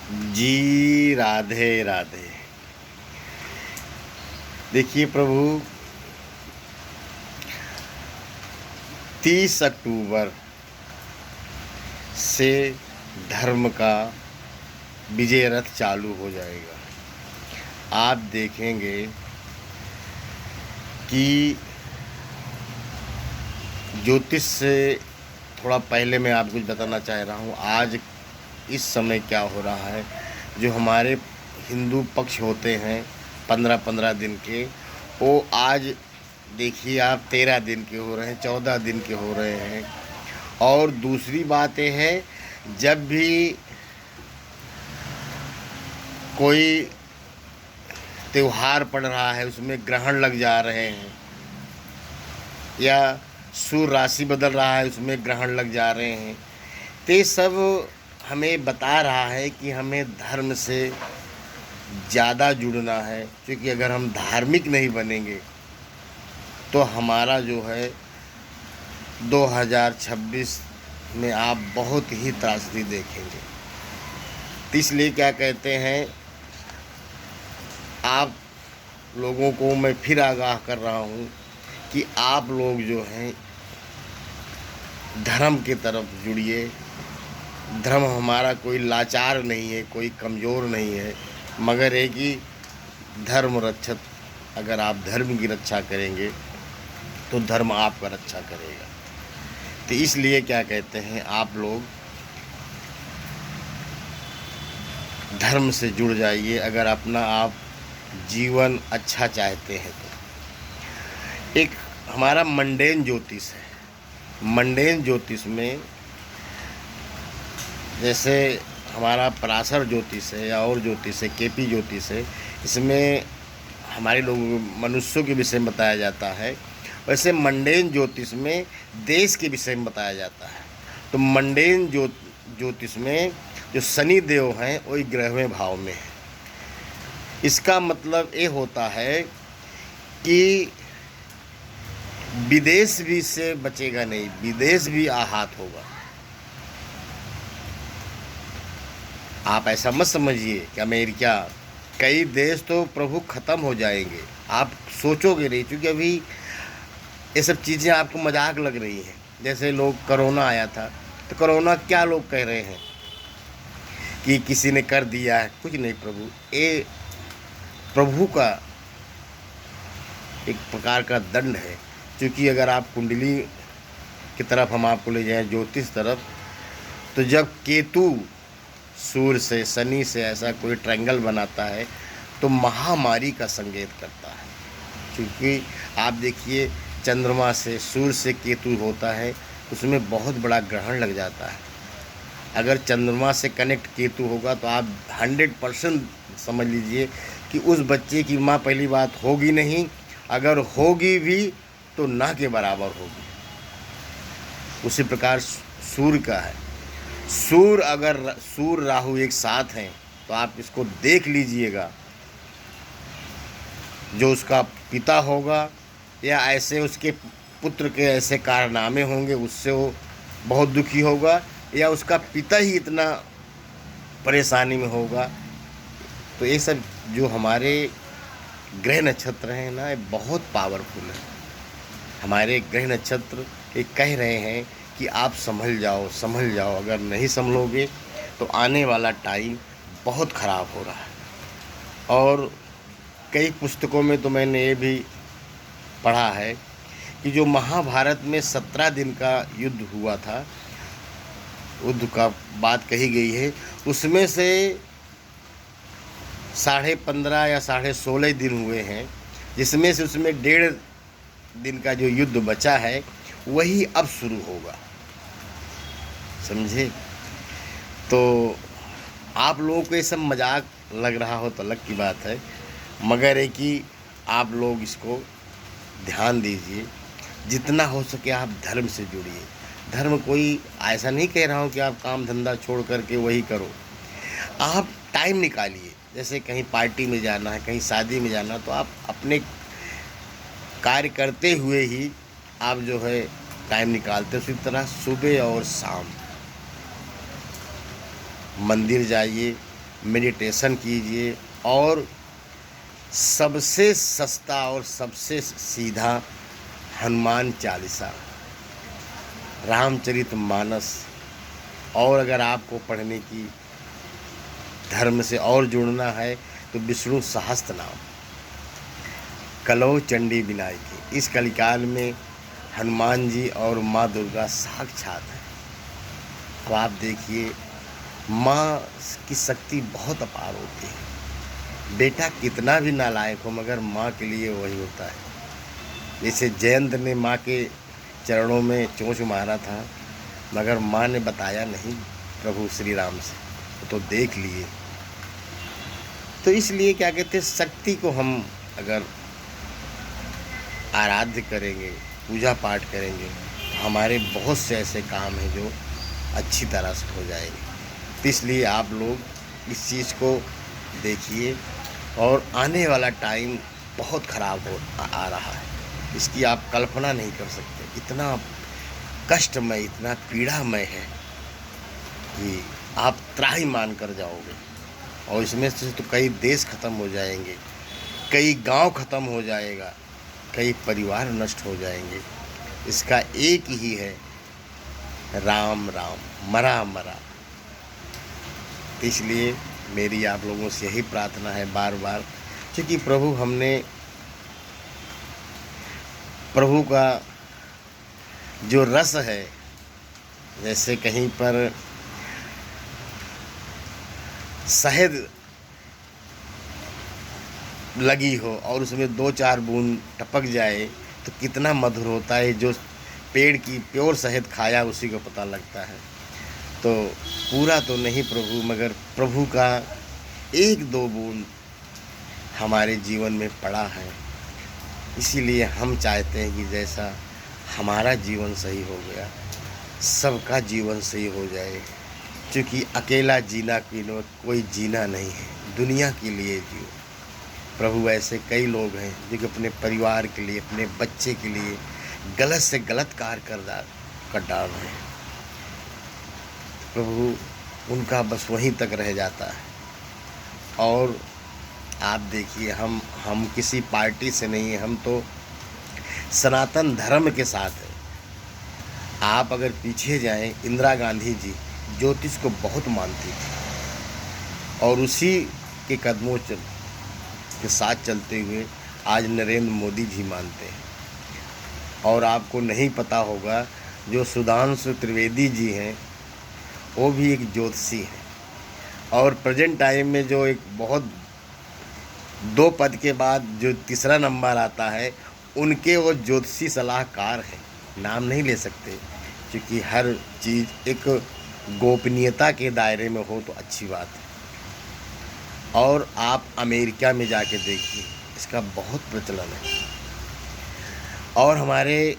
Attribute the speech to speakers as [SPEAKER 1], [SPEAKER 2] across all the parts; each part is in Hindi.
[SPEAKER 1] जी राधे राधे। देखिए प्रभु, 30 अक्टूबर से धर्म का विजय रथ चालू हो जाएगा। आप देखेंगे कि ज्योतिष से थोड़ा पहले मैं आपको कुछ बताना चाह रहा हूँ। आज इस समय क्या हो रहा है, जो हमारे हिंदू पक्ष होते हैं 15-15 दिन के, वो आज देखिए आप 13 दिन के हो रहे हैं, 14 दिन के हो रहे हैं। और दूसरी बात यह है, जब भी कोई त्यौहार पड़ रहा है उसमें ग्रहण लग जा रहे हैं, या सूर्य राशि बदल रहा है उसमें ग्रहण लग जा रहे हैं, तो ये सब हमें बता रहा है कि हमें धर्म से ज़्यादा जुड़ना है। क्योंकि अगर हम धार्मिक नहीं बनेंगे तो हमारा जो है 2026 में आप बहुत ही त्रासदी देखेंगे। तो इसलिए क्या कहते हैं, आप लोगों को मैं फिर आगाह कर रहा हूँ कि आप लोग जो हैं धर्म की तरफ जुड़िए। धर्म हमारा कोई लाचार नहीं है, कोई कमज़ोर नहीं है, मगर एक ही धर्म रक्षक। अगर आप धर्म की रक्षा करेंगे तो धर्म आपका रक्षा करेगा। तो इसलिए क्या कहते हैं, आप लोग धर्म से जुड़ जाइए अगर अपना आप जीवन अच्छा चाहते हैं तो। एक हमारा मंडेन ज्योतिष है। मंडेन ज्योतिष में जैसे हमारा पराशर ज्योतिष है या और ज्योतिष है, केपी ज्योतिष है, इसमें हमारे लोगों मनुष्यों के विषय में बताया जाता है। वैसे मंडेन ज्योतिष में देश के विषय में बताया जाता है। तो मंडेन ज्योतिष में जो शनि देव हैं वही 11वें भाव में है। इसका मतलब ये होता है कि विदेश भी इससे बचेगा नहीं, विदेश भी आहत होगा। आप ऐसा मत समझिए कि अमेरिका, कई देश तो प्रभु ख़त्म हो जाएंगे, आप सोचोगे नहीं। क्योंकि अभी ये सब चीज़ें आपको मजाक लग रही हैं। जैसे लोग कोरोना आया था, तो कोरोना क्या लोग कह रहे हैं कि किसी ने कर दिया है, कुछ नहीं प्रभु, ये प्रभु का एक प्रकार का दंड है। क्योंकि अगर आप कुंडली की तरफ हम आपको ले जाएं, ज्योतिष तरफ, तो जब केतु सूर्य से, शनि से ऐसा कोई ट्रायंगल बनाता है तो महामारी का संकेत करता है। क्योंकि आप देखिए चंद्रमा से, सूर्य से केतु होता है, उसमें बहुत बड़ा ग्रहण लग जाता है। अगर चंद्रमा से कनेक्ट केतु होगा तो आप 100% समझ लीजिए कि उस बच्चे की माँ पहली बात होगी नहीं, अगर होगी भी तो ना के बराबर होगी। उसी प्रकार सूर्य का है। सूर्य, अगर सूर्य राहु एक साथ हैं तो आप इसको देख लीजिएगा, जो उसका पिता होगा या ऐसे उसके पुत्र के ऐसे कारनामे होंगे उससे वो बहुत दुखी होगा, या उसका पिता ही इतना परेशानी में होगा। तो ये सब जो हमारे ग्रह नक्षत्र हैं ना, ये बहुत पावरफुल है। हमारे ग्रह नक्षत्र ये कह रहे हैं कि आप संभल जाओ, संभल जाओ। अगर नहीं संभलोगे तो आने वाला टाइम बहुत ख़राब हो रहा है। और कई पुस्तकों में तो मैंने ये भी पढ़ा है कि जो महाभारत में 17 दिन का युद्ध हुआ था, युद्ध का बात कही गई है, उसमें से 15.5 या 16.5 दिन हुए हैं, जिसमें से उसमें 1.5 दिन का जो युद्ध बचा है वही अब शुरू होगा, समझे। तो आप लोगों को ये सब मजाक लग रहा हो तो अलग की बात है, मगर है कि आप लोग इसको ध्यान दीजिए। जितना हो सके आप धर्म से जुड़िए। धर्म कोई ऐसा नहीं कह रहा हूँ कि आप काम धंधा छोड़ करके वही करो। आप टाइम निकालिए, जैसे कहीं पार्टी में जाना है, कहीं शादी में जाना, तो आप अपने कार्य करते हुए ही आप जो है टाइम निकालते हैं। उसी तरह सुबह और शाम मंदिर जाइए मेडिटेशन कीजिए। और सबसे सस्ता और सबसे सीधा हनुमान चालीसा, रामचरितमानस, और अगर आपको पढ़ने की धर्म से और जुड़ना है तो विष्णु सहस्त्रनाम, कलौ चंडी विनायकी। इस कलिकाल में हनुमान जी और माँ दुर्गा साक्षात है। अब आप देखिए, माँ की शक्ति बहुत अपार होती है। बेटा कितना भी नालायक हो मगर माँ के लिए वही होता है। जैसे जयंत ने माँ के चरणों में चोंच मारा था मगर माँ ने बताया नहीं प्रभु श्री राम से, तो देख लिए। तो इसलिए क्या कहते हैं, शक्ति को हम अगर आराध्य करेंगे, पूजा पाठ करेंगे, तो हमारे बहुत से ऐसे काम हैं जो अच्छी तरह से हो जाएंगे। तो इसलिए आप लोग इस चीज़ को देखिए। और आने वाला टाइम बहुत ख़राब आ रहा है, इसकी आप कल्पना नहीं कर सकते। इतना कष्टमय, इतना पीड़ामय है कि आप त्राहिमाम कर जाओगे। और इसमें से तो कई देश ख़त्म हो जाएंगे, कई गांव ख़त्म हो जाएगा, कई परिवार नष्ट हो जाएंगे। इसका एक ही है, राम राम, मरा मरा। तो इसलिए मेरी आप लोगों से यही प्रार्थना है बार बार, क्योंकि प्रभु का जो रस है, जैसे कहीं पर शहद लगी हो और उसमें 2-4 बूंद टपक जाए तो कितना मधुर होता है। जो पेड़ की प्योर शहद खाया उसी को पता लगता है। तो पूरा तो नहीं प्रभु, मगर प्रभु का 1-2 बूंद हमारे जीवन में पड़ा है। इसीलिए हम चाहते हैं कि जैसा हमारा जीवन सही हो गया, सबका जीवन सही हो जाए। क्योंकि अकेला जीना कोई जीना नहीं है, दुनिया के लिए जियो। प्रभु ऐसे कई लोग हैं जो कि अपने परिवार के लिए, अपने बच्चे के लिए गलत से गलत कार्य कर डाल रहे हैं। प्रभु उनका बस वहीं तक रह जाता है। और आप देखिए, हम किसी पार्टी से नहीं हैं, हम तो सनातन धर्म के साथ हैं। आप अगर पीछे जाएं, इंदिरा गांधी जी ज्योतिष को बहुत मानती थी और उसी के कदमों के साथ चलते हुए आज नरेंद्र मोदी जी मानते हैं। और आपको नहीं पता होगा, जो सुधांशु त्रिवेदी जी हैं वो भी एक ज्योतिषी हैं। और प्रेजेंट टाइम में जो एक बहुत 2 पद के बाद जो तीसरा नंबर आता है, उनके वो ज्योतिषी सलाहकार हैं। नाम नहीं ले सकते क्योंकि हर चीज़ एक गोपनीयता के दायरे में हो तो अच्छी बात है। और आप अमेरिका में जाके देखिए, इसका बहुत प्रचलन है। और हमारे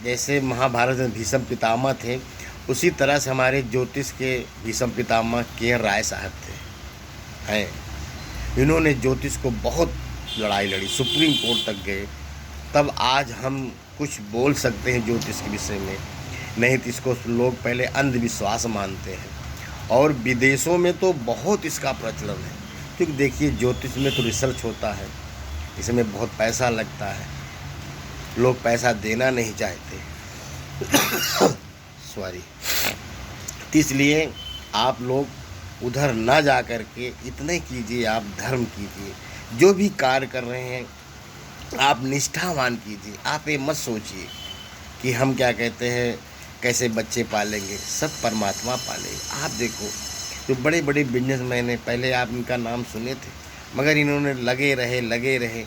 [SPEAKER 1] जैसे महाभारत में भीष्म पितामह थे, उसी तरह से हमारे ज्योतिष के भीष्म पितामह के राय साहब हैं। इन्होंने ज्योतिष को बहुत लड़ाई लड़ी, सुप्रीम कोर्ट तक गए, तब आज हम कुछ बोल सकते हैं ज्योतिष के विषय में। नहीं तो इसको लोग पहले अंधविश्वास मानते हैं। और विदेशों में तो बहुत इसका प्रचलन है, क्योंकि देखिए ज्योतिष में तो रिसर्च होता है, इसमें बहुत पैसा लगता है, लोग पैसा देना नहीं चाहते सॉरी। तो इसलिए आप लोग उधर ना जा कर के इतने कीजिए, आप धर्म कीजिए। जो भी कार्य कर रहे हैं आप निष्ठावान कीजिए। आप ये मत सोचिए कि हम क्या कहते हैं कैसे बच्चे पालेंगे, सब परमात्मा पालेगा। आप देखो, जो बड़े बड़े बिजनेसमैन हैं, पहले आप इनका नाम सुने थे मगर इन्होंने लगे रहे।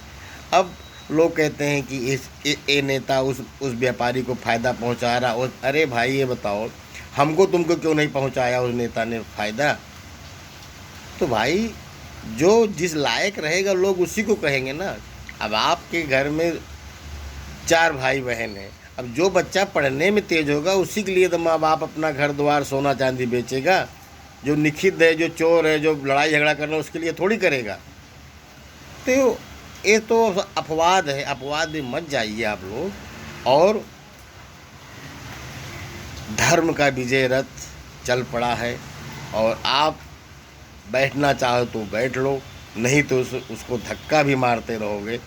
[SPEAKER 1] अब लोग कहते हैं कि ये नेता उस व्यापारी को फ़ायदा पहुंचा रहा। और अरे भाई, ये बताओ, हमको तुमको क्यों नहीं पहुंचाया उस नेता ने फ़ायदा? तो भाई, जो जिस लायक रहेगा लोग उसी को कहेंगे ना। अब आपके घर में 4 भाई बहन हैं, अब जो बच्चा पढ़ने में तेज होगा उसी के लिए तो माँ बाप अपना घर द्वार सोना चांदी बेचेगा। जो निखित है, जो चोर है, जो लड़ाई झगड़ा करना, उसके लिए थोड़ी करेगा। तो ये तो अपवाद है, अपवाद में मत जाइए आप लोग। और धर्म का विजय रथ चल पड़ा है और आप बैठना चाहो तो बैठ लो, नहीं तो उसको धक्का भी मारते रहोगे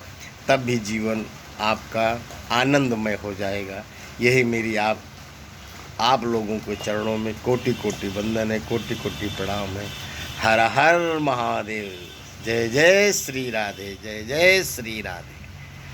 [SPEAKER 1] तब भी जीवन आपका आनंदमय हो जाएगा। यही मेरी आप लोगों के चरणों में कोटि कोटि वंदन है, कोटि कोटि प्रणाम है। हर हर महादेव। जय जय श्री राधे, जय जय श्री राधे।